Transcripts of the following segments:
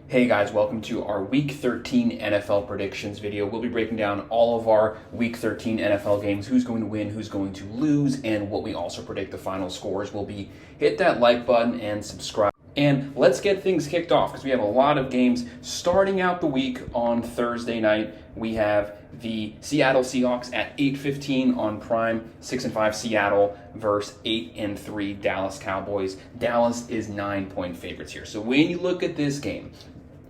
Hey guys, welcome to our Week 13 NFL predictions video. We'll be breaking down all of our Week 13 NFL games, who's going to win, who's going to lose, and what we also predict the final scores will be. Hit that like button and subscribe. And let's get things kicked off because we have a lot of games starting out the week on Thursday night. We have the Seattle Seahawks at 8:15 on Prime, 6-5 Seattle versus 8-3 Dallas Cowboys. Dallas is 9-point favorites here. So when you look at this game,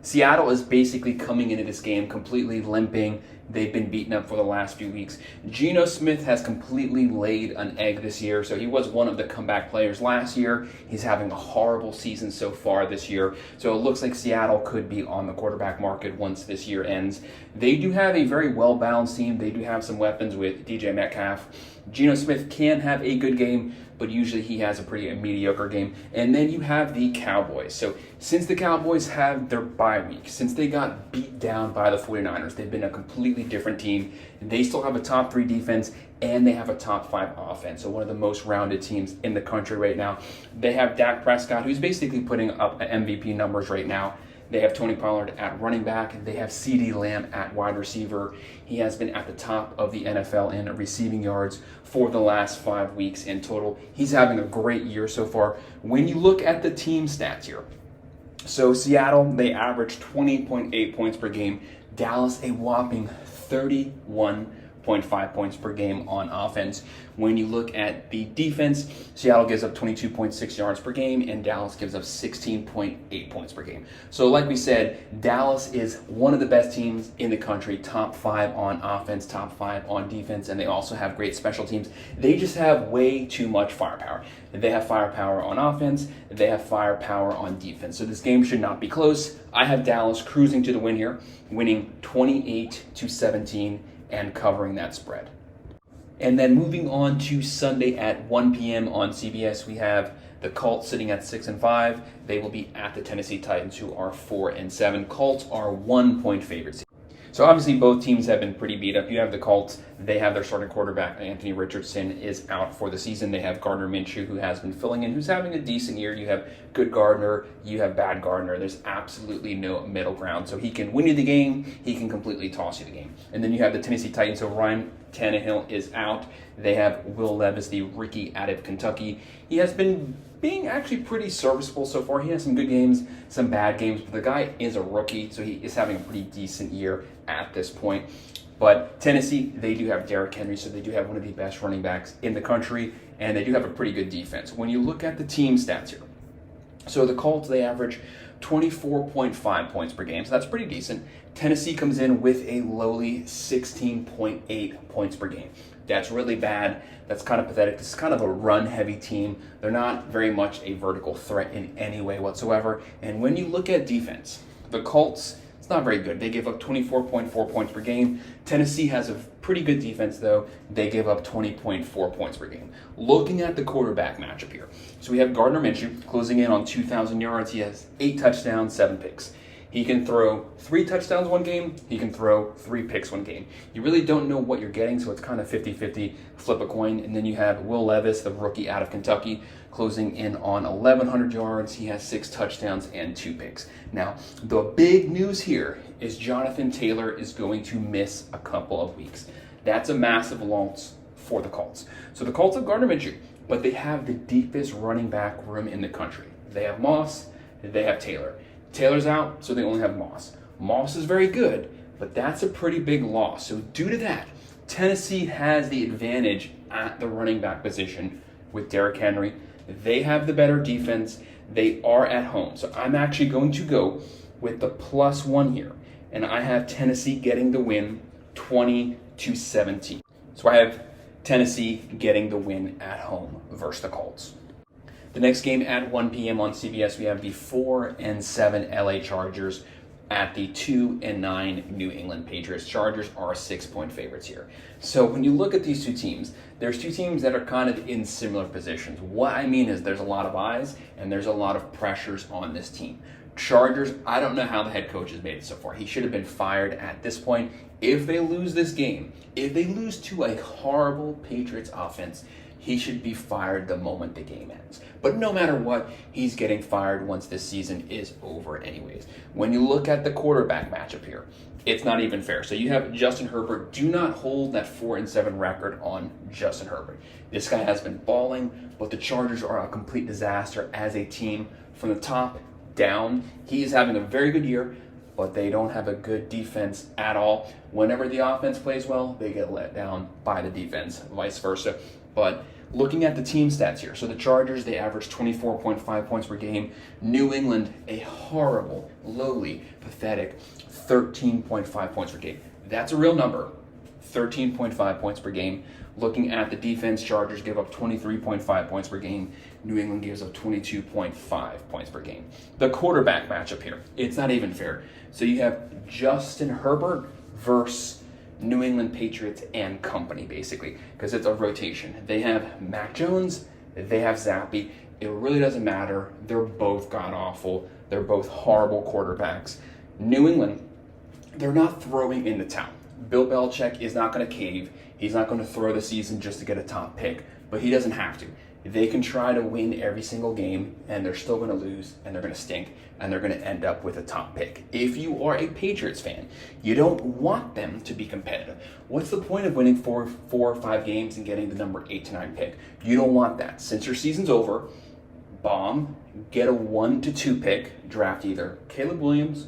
Seattle is basically coming into this game completely limping. They've been beaten up for the last few weeks. Geno Smith has completely laid an egg this year, so he was one of the comeback players last year. He's having a horrible season so far this year, so it looks like Seattle could be on the quarterback market once this year ends. They do have a very well-balanced team. They do have some weapons with DJ Metcalf. Geno Smith can have a good game, but usually he has a pretty mediocre game. And then you have the Cowboys. So since the Cowboys have their bye week, since they got beat down by the 49ers, they've been a completely different team. They still have a top 3 defense, and they have a top 5 offense. So one of the most rounded teams in the country right now. They have Dak Prescott, who's basically putting up MVP numbers right now. They have Tony Pollard at running back. They have CeeDee Lamb at wide receiver. He has been at the top of the NFL in receiving yards for the last 5 weeks in total. He's having a great year so far. When you look at the team stats here, so Seattle, they average 20.8 points per game. Dallas, a whopping 31.5 points per game on offense. When you look at the defense, Seattle gives up 22.6 yards per game, and Dallas gives up 16.8 points per game. So like we said, Dallas is one of the best teams in the country, top 5 on offense, top 5 on defense, and they also have great special teams. They just have way too much firepower. They have firepower on offense, they have firepower on defense. So this game should not be close. I have Dallas cruising to the win here, winning 28-17 and covering that spread. And then moving on to Sunday at 1 p.m. on CBS, we have the Colts sitting at 6-5. They will be at the Tennessee Titans, who are 4-7. Colts are 1-point favorites. So obviously both teams have been pretty beat up. You have the Colts, they have their starting quarterback, Anthony Richardson, is out for the season. They have Gardner Minshew, who has been filling in, who's having a decent year. You have good Gardner, you have bad Gardner. There's absolutely no middle ground. So he can win you the game, he can completely toss you the game. And then you have the Tennessee Titans, so Ryan Tannehill is out. They have Will Levis, the rookie out of Kentucky. He has been being actually pretty serviceable so far. He has some good games, some bad games, but the guy is a rookie, so he is having a pretty decent year at this point. But Tennessee, they do have Derrick Henry, so they do have one of the best running backs in the country, and they do have a pretty good defense. When you look at the team stats here, so the Colts, they average 24.5 points per game, so that's pretty decent. Tennessee comes in with a lowly 16.8 points per game. That's really bad. That's kind of pathetic. This is kind of a run-heavy team. They're not very much a vertical threat in any way whatsoever. And when you look at defense, the Colts, it's not very good. They give up 24.4 points per game. Tennessee has a pretty good defense, though. They give up 20.4 points per game. Looking at the quarterback matchup here. So we have Gardner Minshew closing in on 2,000 yards. He has 8 touchdowns, 7 picks. He can throw 3 touchdowns one game. He can throw 3 picks one game. You really don't know what you're getting, so it's kind of 50-50, flip a coin. And then you have Will Levis, the rookie out of Kentucky, closing in on 1,100 yards. He has 6 touchdowns and 2 picks. Now, the big news here is Jonathan Taylor is going to miss a couple of weeks. That's a massive loss for the Colts. So the Colts have Gardner Minshew, but they have the deepest running back room in the country. They have Moss, they have Taylor. Taylor's out, so they only have Moss. Moss is very good, but that's a pretty big loss. So due to that, Tennessee has the advantage at the running back position with Derrick Henry. They have the better defense. They are at home. So I'm actually going to go with the +1 here. And I have Tennessee getting the win 20-17. So I have Tennessee getting the win at home versus the Colts. The next game at 1 p.m. on CBS, we have the 4-7 LA Chargers at the 2-9 New England Patriots. Chargers are 6-point favorites here. So when you look at these two teams, there's two teams that are kind of in similar positions. What I mean is there's a lot of eyes and there's a lot of pressures on this team. Chargers, I don't know how the head coach has made it so far. He should have been fired at this point. If they lose this game, if they lose to a horrible Patriots offense, he should be fired the moment the game ends. But no matter what, he's getting fired once this season is over anyways. When you look at the quarterback matchup here, it's not even fair. So you have Justin Herbert. Do not hold that 4-7 record on Justin Herbert. This guy has been balling, but the Chargers are a complete disaster as a team from the top down. He is having a very good year, but they don't have a good defense at all. Whenever the offense plays well, they get let down by the defense, vice versa. But looking at the team stats here, so the Chargers, they average 24.5 points per game. New England, a horrible, lowly, pathetic 13.5 points per game. That's a real number, 13.5 points per game. Looking at the defense, Chargers give up 23.5 points per game. New England gives up 22.5 points per game. The quarterback matchup here, it's not even fair. So you have Justin Herbert versus New England Patriots and company, basically, because it's a rotation. They have Mac Jones, they have Zappy. It really doesn't matter. They're both god-awful. They're both horrible quarterbacks. New England, they're not throwing in the towel. Bill Belichick is not going to cave. He's not going to throw the season just to get a top pick, but he doesn't have to. They can try to win every single game, and they're still going to lose, and they're going to stink, and they're going to end up with a top pick. If you are a Patriots fan, you don't want them to be competitive. What's the point of winning four or five games and getting the number 8 to 9 pick? You don't want that. Since your season's over, bomb, get a 1 to 2 pick, draft either Caleb Williams,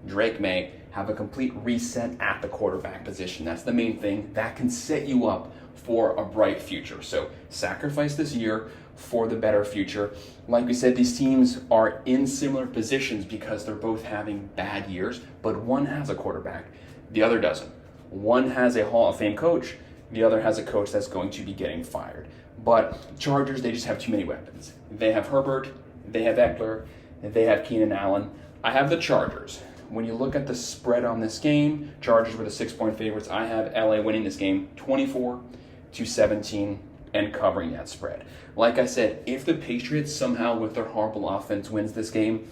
Drake May, have a complete reset at the quarterback position. That's the main thing. That can set you up for a bright future. So sacrifice this year for the better future. Like we said, these teams are in similar positions because they're both having bad years, but one has a quarterback, the other doesn't. One has a Hall of Fame coach, the other has a coach that's going to be getting fired. But Chargers, they just have too many weapons. They have Herbert, they have Eckler, they have Keenan Allen. I have the Chargers. When you look at the spread on this game, Chargers were the 6-point favorites. I have LA winning this game 24-17 and covering that spread. Like I said, if the Patriots somehow with their horrible offense wins this game,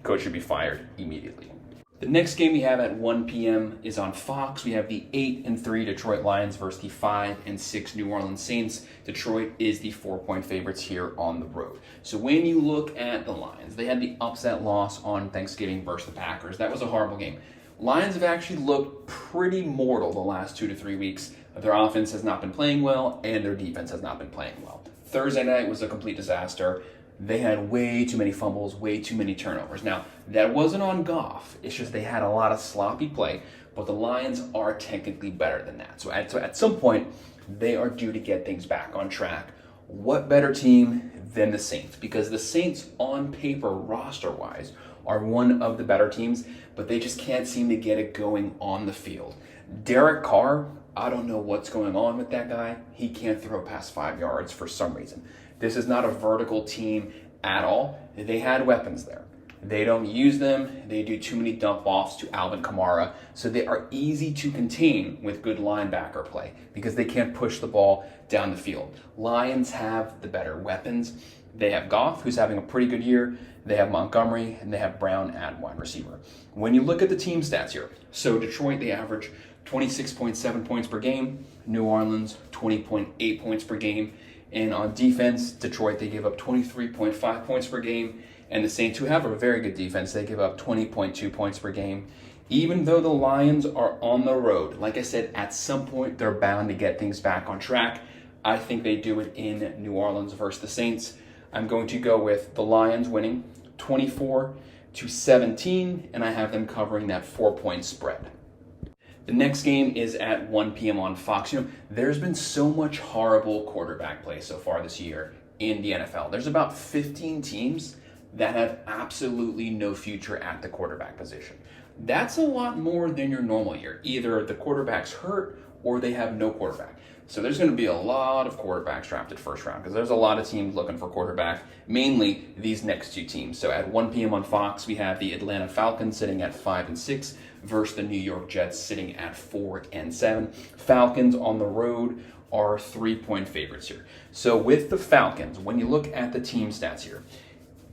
coach should be fired immediately. The next game we have at 1 p.m. is on Fox. We have the 8-3 Detroit Lions versus the 5-6 New Orleans Saints. Detroit is the 4-point favorites here on the road. So when you look at the Lions, they had the upset loss on Thanksgiving versus the Packers. That was a horrible game. Lions have actually looked pretty mortal the last 2 to 3 weeks. Their offense has not been playing well, and their defense has not been playing well. Thursday night was a complete disaster. They had way too many fumbles, way too many turnovers. Now, that wasn't on Goff. It's just they had a lot of sloppy play, but the Lions are technically better than that. So at some point, they are due to get things back on track. What better team than the Saints? Because the Saints, on paper, roster-wise, are one of the better teams, but they just can't seem to get it going on the field. Derek Carr, I don't know what's going on with that guy. He can't throw past 5 yards for some reason. This is not a vertical team at all. They had weapons there. They don't use them. They do too many dump offs to Alvin Kamara. So they are easy to contain with good linebacker play because they can't push the ball down the field. Lions have the better weapons. They have Goff, who's having a pretty good year. They have Montgomery, and they have Brown at wide receiver. When you look at the team stats here, so Detroit, they average 26.7 points per game. New Orleans, 20.8 points per game. And on defense, Detroit, they give up 23.5 points per game. And the Saints, who have a very good defense, they give up 20.2 points per game. Even though the Lions are on the road, like I said, at some point they're bound to get things back on track. I think they do it in New Orleans versus the Saints. I'm going to go with the Lions winning 24-17, and I have them covering that 4-point spread. The next game is at 1 p.m. on Fox. There's been so much horrible quarterback play so far this year in the NFL. There's about 15 teams that have absolutely no future at the quarterback position. That's a lot more than your normal year. Either the quarterback's hurt or they have no quarterback. So there's going to be a lot of quarterbacks drafted first round because there's a lot of teams looking for quarterback, mainly these next two teams. So at 1 p.m. on Fox, we have the Atlanta Falcons sitting at 5-6 versus the New York Jets sitting at 4-7. Falcons on the road are 3-point favorites here. So with the Falcons, when you look at the team stats here,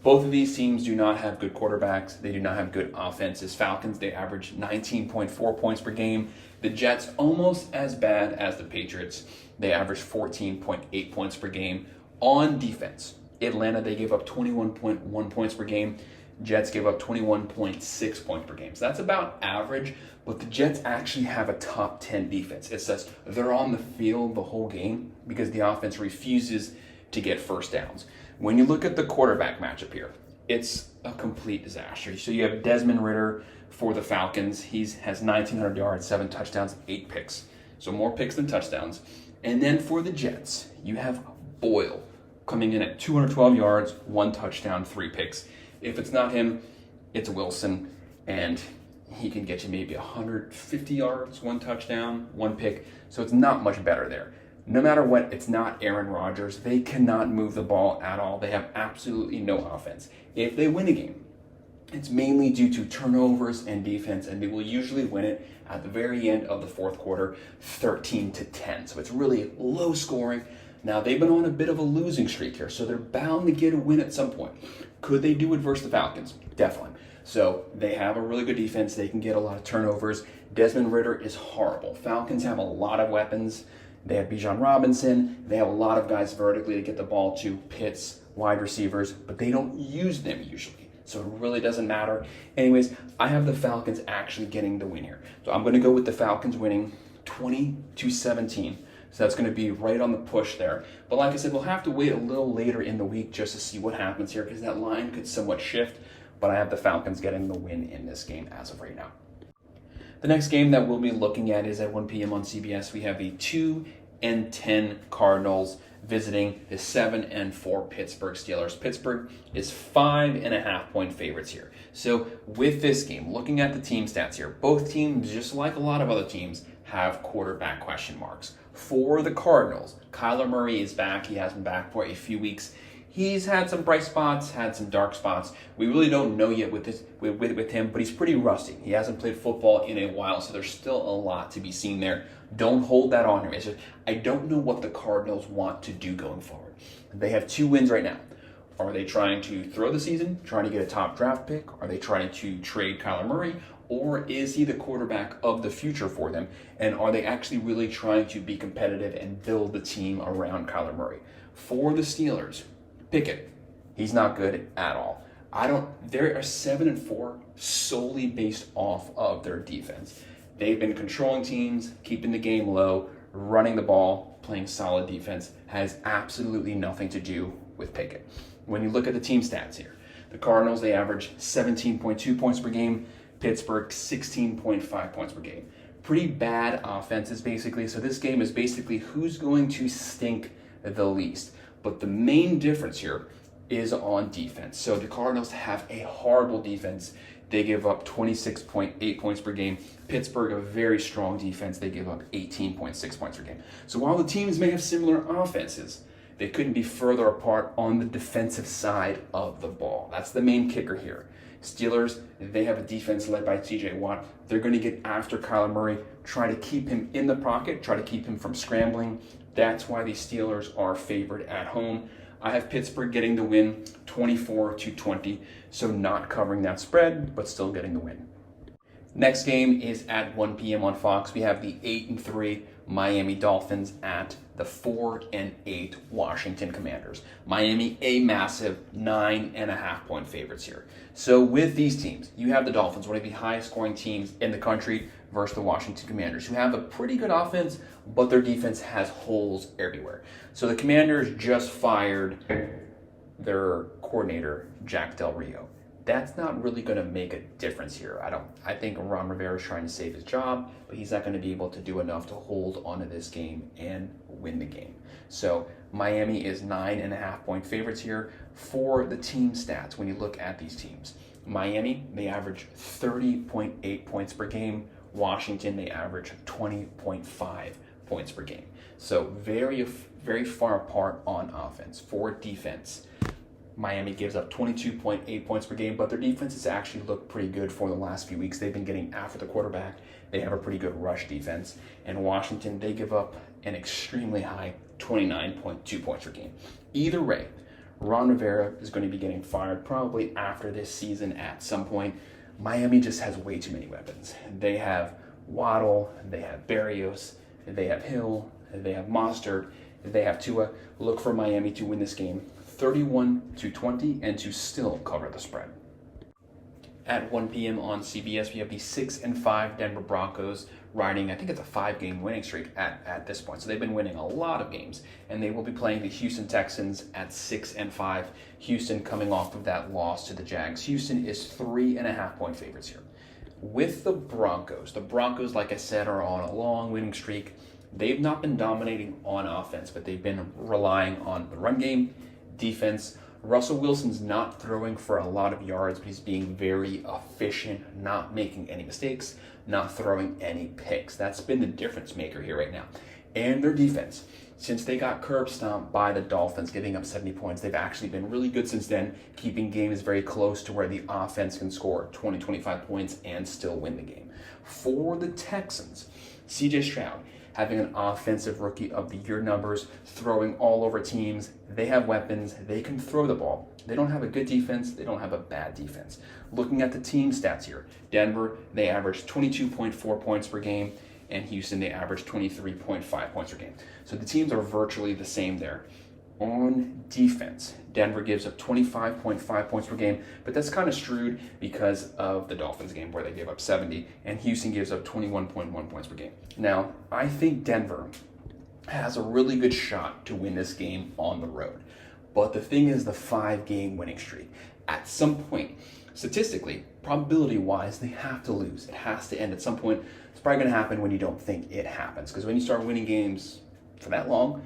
Both of these teams do not have good quarterbacks. They do not have good offenses. Falcons, they average 19.4 points per game. The Jets, almost as bad as the Patriots. They average 14.8 points per game on defense. Atlanta, they give up 21.1 points per game. Jets give up 21.6 points per game. So that's about average, but the Jets actually have a top 10 defense. It says they're on the field the whole game because the offense refuses to get first downs. When you look at the quarterback matchup here, it's a complete disaster. So you have Desmond Ridder for the Falcons. He has 1,900 yards, 7 touchdowns, 8 picks. So more picks than touchdowns. And then for the Jets, you have Boyle coming in at 212 yards, 1 touchdown, 3 picks. If it's not him, it's Wilson, and he can get you maybe 150 yards, 1 touchdown, 1 pick. So it's not much better there. No matter what, it's not Aaron Rodgers. They cannot move the ball at all. They have absolutely no offense. If they win a game, it's mainly due to turnovers and defense, and they will usually win it at the very end of the fourth quarter, 13-10. So it's really low scoring. Now, they've been on a bit of a losing streak here, so they're bound to get a win at some point. Could they do it versus the Falcons? Definitely. So they have a really good defense. They can get a lot of turnovers. Desmond Ridder is horrible. Falcons have a lot of weapons. They have Bijan Robinson. They have a lot of guys vertically to get the ball to Pitts, wide receivers, but they don't use them usually. So it really doesn't matter. Anyways, I have the Falcons actually getting the win here. So I'm going to go with the Falcons winning 20-17. So that's going to be right on the push there. But like I said, we'll have to wait a little later in the week just to see what happens here because that line could somewhat shift. But I have the Falcons getting the win in this game as of right now. The next game that we'll be looking at is at 1 p.m. on CBS. We have the 2-10 Cardinals visiting the 7-4 Pittsburgh Steelers. Pittsburgh is 5.5-point favorites here. So with this game, looking at the team stats here, both teams, just like a lot of other teams, have quarterback question marks. For the Cardinals, Kyler Murray is back. He has been back for a few weeks. He's had some bright spots, had some dark spots. We really don't know yet with him, but he's pretty rusty. He hasn't played football in a while, so there's still a lot to be seen there. Don't hold that on him. It's just, I don't know what the Cardinals want to do going forward. They have 2 wins right now. Are they trying to throw the season, trying to get a top draft pick? Are they trying to trade Kyler Murray? Or is he the quarterback of the future for them? And are they actually really trying to be competitive and build the team around Kyler Murray? For the Steelers, Pickett, he's not good at all. They are 7-4 solely based off of their defense. They've been controlling teams, keeping the game low, running the ball, playing solid defense, has absolutely nothing to do with Pickett. When you look at the team stats here, the Cardinals, they average 17.2 points per game, Pittsburgh 16.5 points per game. Pretty bad offenses basically, so this game is basically who's going to stink the least. But the main difference here is on defense. So the Cardinals have a horrible defense. They give up 26.8 points per game. Pittsburgh, a very strong defense. They give up 18.6 points per game. So while the teams may have similar offenses, they couldn't be further apart on the defensive side of the ball. That's the main kicker here. Steelers, they have a defense led by TJ Watt. They're going to get after Kyler Murray, try to keep him in the pocket, try to keep him from scrambling. That's why the Steelers are favored at home. I have Pittsburgh getting the win 24-20, so not covering that spread, but still getting the win. Next game is at 1 p.m. on Fox. We have the 8-3 Miami Dolphins at the 4-8 Washington Commanders. Miami, a massive 9.5-point favorites here. So with these teams, you have the Dolphins, one of the highest scoring teams in the country, versus the Washington Commanders, who have a pretty good offense, but their defense has holes everywhere. So the Commanders just fired their coordinator, Jack Del Rio. That's not really going to make a difference here. I think Ron Rivera is trying to save his job, but he's not going to be able to do enough to hold onto this game and win the game. So Miami is 9.5-point favorites here. For the team stats, when you look at these teams, Miami, they average 30.8 points per game. Washington, they average 20.5 points per game. So very, very far apart on offense. For defense, Miami gives up 22.8 points per game, but their defense has actually looked pretty good for the last few weeks. They've been getting after the quarterback. They have a pretty good rush defense. And Washington, they give up an extremely high 29.2 points per game. Either way, Ron Rivera is going to be getting fired probably after this season at some point. Miami just has way too many weapons. They have Waddle, they have Berrios, they have Hill, they have Mostert, they have Tua. Look for Miami to win this game 31-20 and to still cover the spread. At 1 p.m. on CBS, we have the 6-5 Denver Broncos riding, I think it's a 5-game winning streak at this point. So they've been winning a lot of games, and they will be playing the Houston Texans at 6-5. Houston coming off of that loss to the Jags. Houston is 3.5-point favorites here. With the Broncos, like I said, are on a long winning streak. They've not been dominating on offense, but they've been relying on the run game, defense. Russell Wilson's not throwing for a lot of yards, but he's being very efficient, not making any mistakes, not throwing any picks. That's been the difference maker here right now. And their defense, since they got curb stomped by the Dolphins, giving up 70 points, they've actually been really good since then, keeping games very close to where the offense can score 20, 25 points and still win the game. For the Texans, CJ Stroud, having an offensive rookie of the year numbers, throwing all over teams. They have weapons. They can throw the ball. They don't have a good defense. They don't have a bad defense. Looking at the team stats here, Denver, they average 22.4 points per game, and Houston, they average 23.5 points per game. So the teams are virtually the same there. On defense, Denver gives up 25.5 points per game, but that's kind of screwed because of the Dolphins game where they gave up 70, and Houston gives up 21.1 points per game. Now, I think Denver has a really good shot to win this game on the road, but the thing is the 5-game winning streak. At some point, statistically, probability-wise, they have to lose. It has to end at some point. It's probably going to happen when you don't think it happens, because when you start winning games for that long,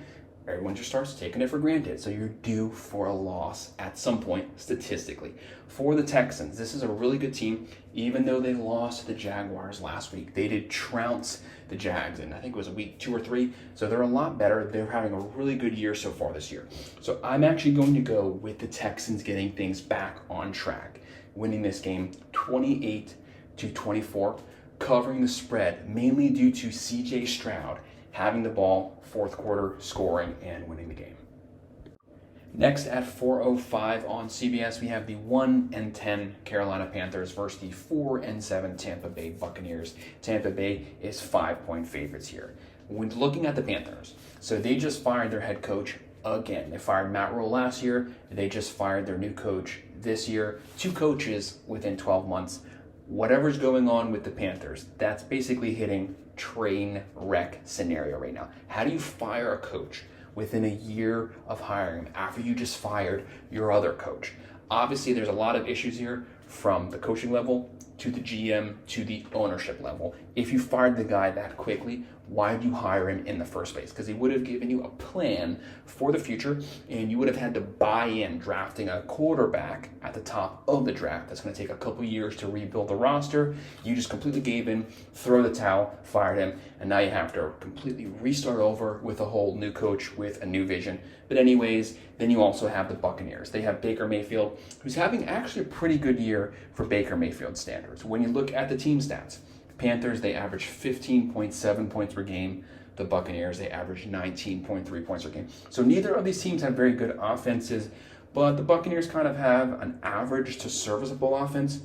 everyone just starts taking it for granted. So you're due for a loss at some point, statistically. For the Texans, this is a really good team. Even though they lost to the Jaguars last week, they did trounce the Jags in, I think it was week 2 or 3. So they're a lot better. They're having a really good year so far this year. So I'm actually going to go with the Texans getting things back on track, winning this game 28-24, covering the spread, mainly due to CJ Stroud having the ball, fourth quarter, scoring, and winning the game. Next at 4:05 on CBS, we have the 1-10 Carolina Panthers versus the 4-7 Tampa Bay Buccaneers. Tampa Bay is 5-point favorites here. When looking at the Panthers, so they just fired their head coach again. They fired Matt Rule last year. They just fired their new coach this year. 2 coaches within 12 months. Whatever's going on with the Panthers, that's basically hitting train wreck scenario right now. How do you fire a coach within a year of hiring him after you just fired your other coach? Obviously, there's a lot of issues here from the coaching level to the GM to the ownership level. If you fired the guy that quickly, why did you hire him in the first place? Because he would have given you a plan for the future, and you would have had to buy in drafting a quarterback at the top of the draft. That's going to take a couple years to rebuild the roster. You just completely gave in, throw the towel, fired him, and now you have to completely restart over with a whole new coach with a new vision. But anyways, then you also have the Buccaneers. They have Baker Mayfield, who's having actually a pretty good year for Baker Mayfield standards. When you look at the team stats, Panthers, they average 15.7 points per game. The Buccaneers, they average 19.3 points per game. So neither of these teams have very good offenses, but the Buccaneers kind of have an average to serviceable offense.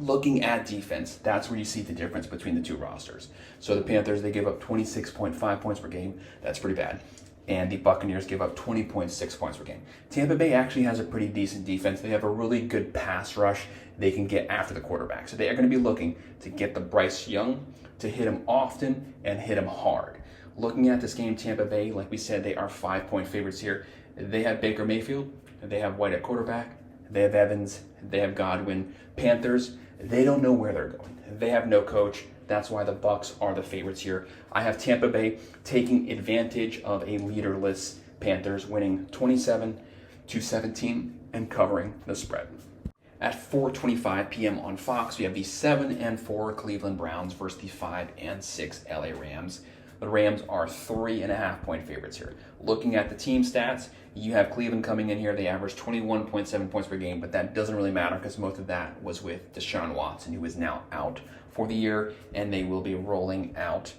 Looking at defense, that's where you see the difference between the two rosters. So the Panthers, they give up 26.5 points per game. That's pretty bad. And the Buccaneers give up 20.6 points per game. Tampa Bay actually has a pretty decent defense. They have a really good pass rush. They can get after the quarterback. So they are going to be looking to get the Bryce Young to hit him often and hit him hard. Looking at this game, Tampa Bay, like we said, they are 5-point favorites here. They have Baker Mayfield. They have White at quarterback. They have Evans. They have Godwin. Panthers, they don't know where they're going. They have no coach. That's why the Bucs are the favorites here. I have Tampa Bay taking advantage of a leaderless Panthers, winning 27-17 and covering the spread. At 4:25 p.m. on Fox, we have the 7-4 Cleveland Browns versus the 5-6 LA Rams. The Rams are 3.5-point favorites here. Looking at the team stats, you have Cleveland coming in here. They average 21.7 points per game, but that doesn't really matter because most of that was with Deshaun Watson, who is now out for the year, and they will be rolling out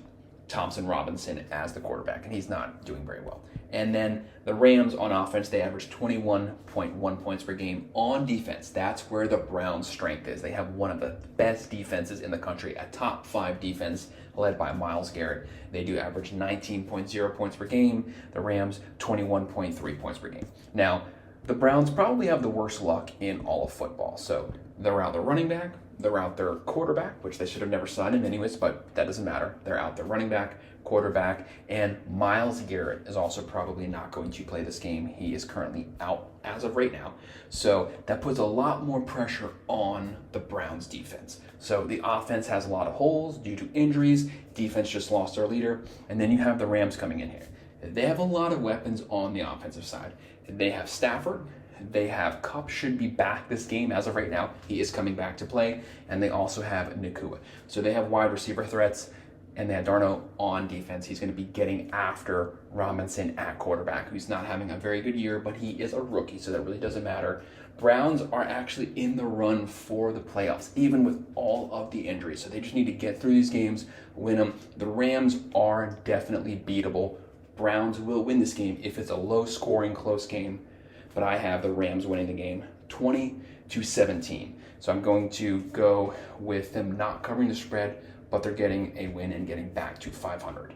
Thompson Robinson as the quarterback, and he's not doing very well. And then the Rams on offense, they average 21.1 points per game. On defense, that's where the Browns' strength is. They have one of the best defenses in the country, a top 5 defense led by Myles Garrett. They do average 19.0 points per game. The Rams, 21.3 points per game. Now, the Browns probably have the worst luck in all of football. So they're out their running back, they're out their quarterback, which they should have never signed him anyways, but that doesn't matter. They're out their running back, quarterback, and Myles Garrett is also probably not going to play this game. He is currently out as of right now. So that puts a lot more pressure on the Browns defense. So the offense has a lot of holes due to injuries. Defense just lost their leader. And then you have the Rams coming in here. They have a lot of weapons on the offensive side. They have Stafford. They have Kupp should be back this game as of right now. He is coming back to play. And they also have Nakua. So they have wide receiver threats. And they have Darno on defense. He's going to be getting after Robinson at quarterback, who's not having a very good year, but he is a rookie, so that really doesn't matter. Browns are actually in the run for the playoffs, even with all of the injuries. So they just need to get through these games, win them. The Rams are definitely beatable. Browns will win this game if it's a low-scoring, close game. But I have the Rams winning the game 20-17. So I'm going to go with them not covering the spread, but they're getting a win and getting back to 500.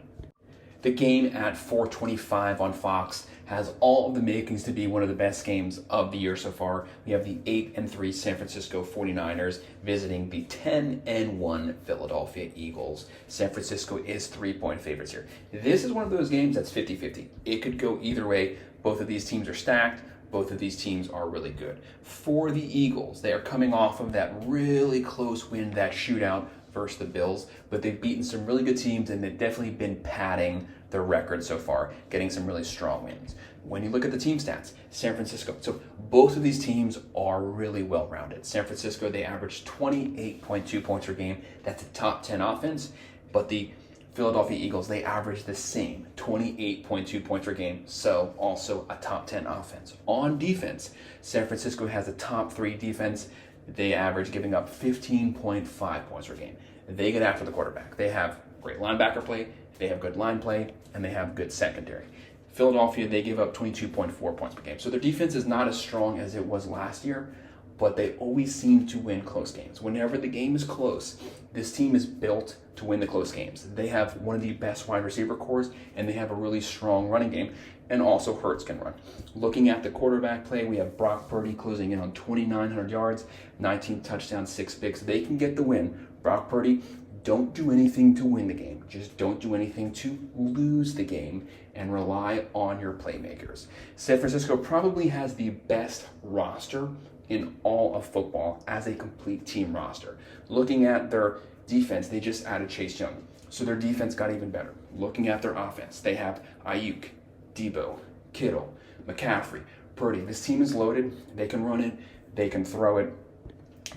The game at 4:25 on Fox has all of the makings to be one of the best games of the year so far. We have the 8-3 San Francisco 49ers visiting the 10-1 Philadelphia Eagles. San Francisco is 3-point favorites here. This is one of those games that's 50-50. It could go either way. Both of these teams are stacked. Both of these teams are really good. For the Eagles, they are coming off of that really close win, that shootout versus the Bills, but they've beaten some really good teams and they've definitely been padding their record so far, getting some really strong wins. When you look at the team stats, San Francisco, so both of these teams are really well-rounded. San Francisco, they average 28.2 points per game. That's a top 10 offense, but the Philadelphia Eagles, they average the same, 28.2 points per game, so also a top 10 offense. On defense, San Francisco has a top 3 defense. They average giving up 15.5 points per game. They get after the quarterback. They have great linebacker play, they have good line play, and they have good secondary. Philadelphia, they give up 22.4 points per game. So their defense is not as strong as it was last year, but they always seem to win close games. Whenever the game is close, this team is built to win the close games. They have one of the best wide receiver cores, and they have a really strong running game, and also Hurts can run. Looking at the quarterback play, we have Brock Purdy closing in on 2,900 yards, 19 touchdowns, 6 picks. They can get the win. Brock Purdy, don't do anything to win the game. Just don't do anything to lose the game and rely on your playmakers. San Francisco probably has the best roster in all of football as a complete team roster. Looking at their defense, they just added Chase Young, so their defense got even better. Looking at their offense, they have Ayuk, Debo, Kittle, McCaffrey, Purdy. This team is loaded. They can run it. They can throw it.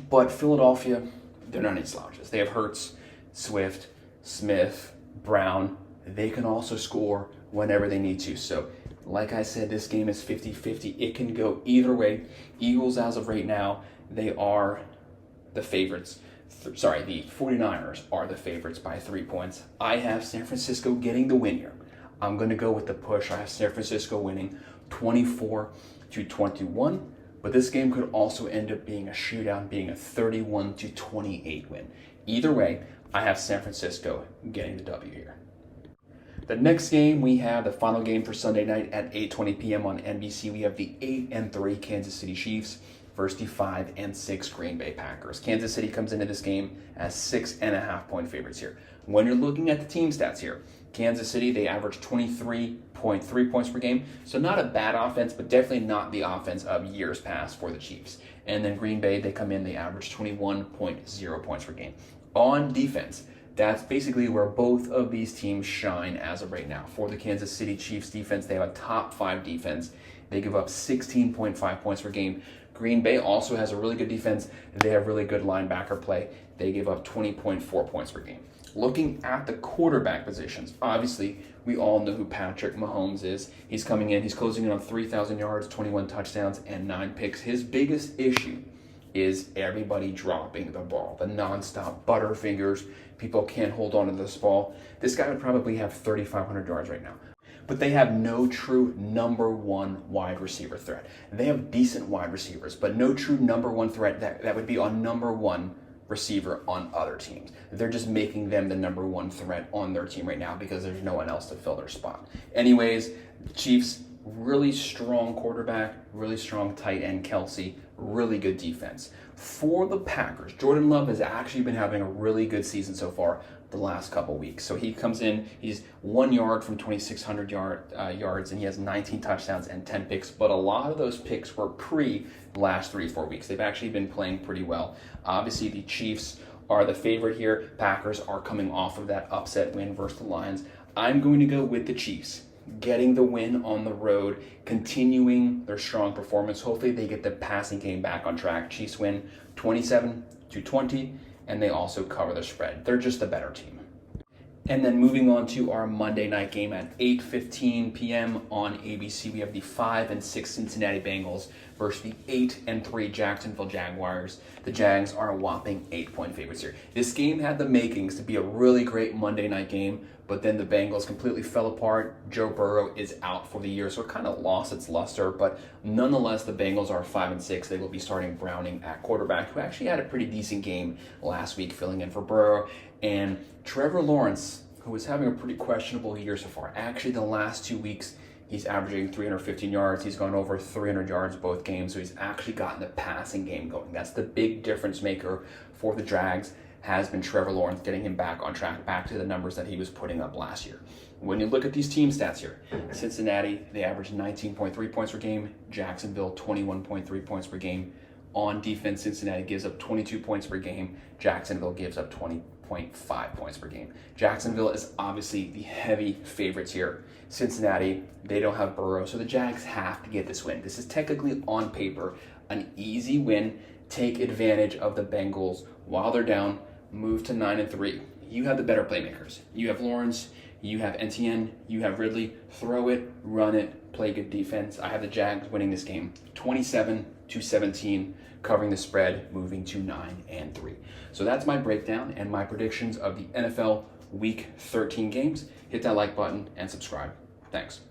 But Philadelphia, they're not any slouches. They have Hurts, Swift, Smith, Brown. They can also score whenever they need to. So, like I said, this game is 50-50. It can go either way. Eagles, as of right now, they are the favorites. The 49ers are the favorites by 3 points. I have San Francisco getting the win here. I'm going to go with the push. I have San Francisco winning 24-21, but this game could also end up being a shootout, being a 31-28 win. Either way, I have San Francisco getting the W here. The next game, we have the final game for Sunday night at 8:20 p.m. on NBC. We have the 8-3 Kansas City Chiefs versus the 5-6 Green Bay Packers. Kansas City comes into this game as 6.5-point favorites here. When you're looking at the team stats here, Kansas City, they average 23.3 points per game. So not a bad offense, but definitely not the offense of years past for the Chiefs. And then Green Bay, they come in, they average 21.0 points per game. On defense, that's basically where both of these teams shine as of right now. For the Kansas City Chiefs defense, they have a top 5 defense. They give up 16.5 points per game. Green Bay also has a really good defense. They have really good linebacker play. They give up 20.4 points per game. Looking at the quarterback positions, obviously, we all know who Patrick Mahomes is. He's coming in, he's closing in on 3,000 yards, 21 touchdowns, and 9 picks. His biggest issue is everybody dropping the ball. The nonstop butterfingers. People can't hold on to this ball. This guy would probably have 3,500 yards right now. But they have no true number one wide receiver threat. They have decent wide receivers, but no true number one threat that would be on number one receiver on other teams. They're just making them the number one threat on their team right now because there's no one else to fill their spot. Anyways, Chiefs, really strong quarterback, really strong tight end Kelsey, really good defense. For the Packers, Jordan Love has actually been having a really good season so far the last couple weeks. So he comes in, he's 1 yard from 2,600 yards, and he has 19 touchdowns and 10 picks. But a lot of those picks were pre the last 3-4 weeks. They've actually been playing pretty well. Obviously, the Chiefs are the favorite here. Packers are coming off of that upset win versus the Lions. I'm going to go with the Chiefs, getting the win on the road, continuing their strong performance. Hopefully they get the passing game back on track. Chiefs win 27-20, and they also cover the spread. They're just the better team. And then moving on to our Monday night game at 8:15 p.m. on ABC, we have the 5-6 Cincinnati Bengals versus the 8-3 Jacksonville Jaguars. The Jags are a whopping 8-point favorites here. This game had the makings to be a really great Monday night game, but then the Bengals completely fell apart. Joe Burrow is out for the year, so it kind of lost its luster, but nonetheless, the Bengals are 5-6. They will be starting Browning at quarterback, who actually had a pretty decent game last week, filling in for Burrow. And Trevor Lawrence, who is having a pretty questionable year so far. Actually, the last 2 weeks, he's averaging 315 yards. He's gone over 300 yards both games, so he's actually gotten the passing game going. That's the big difference maker for the Jags, has been Trevor Lawrence, getting him back on track, back to the numbers that he was putting up last year. When you look at these team stats here, Cincinnati, they average 19.3 points per game. Jacksonville, 21.3 points per game. On defense, Cincinnati gives up 22 points per game. Jacksonville gives up 20.5 points per game. Jacksonville is obviously the heavy favorites here. Cincinnati, they don't have Burrow, so the Jags have to get this win. This is technically, on paper, an easy win. Take advantage of the Bengals while they're down. Move to 9-3. You have the better playmakers. You have Lawrence, you have Etienne, you have Ridley. Throw it, run it, play good defense. I have the Jags winning this game 27-17, covering the spread, moving to 9-3. So that's my breakdown and my predictions of the NFL Week 13 games. Hit that like button and subscribe. Thanks.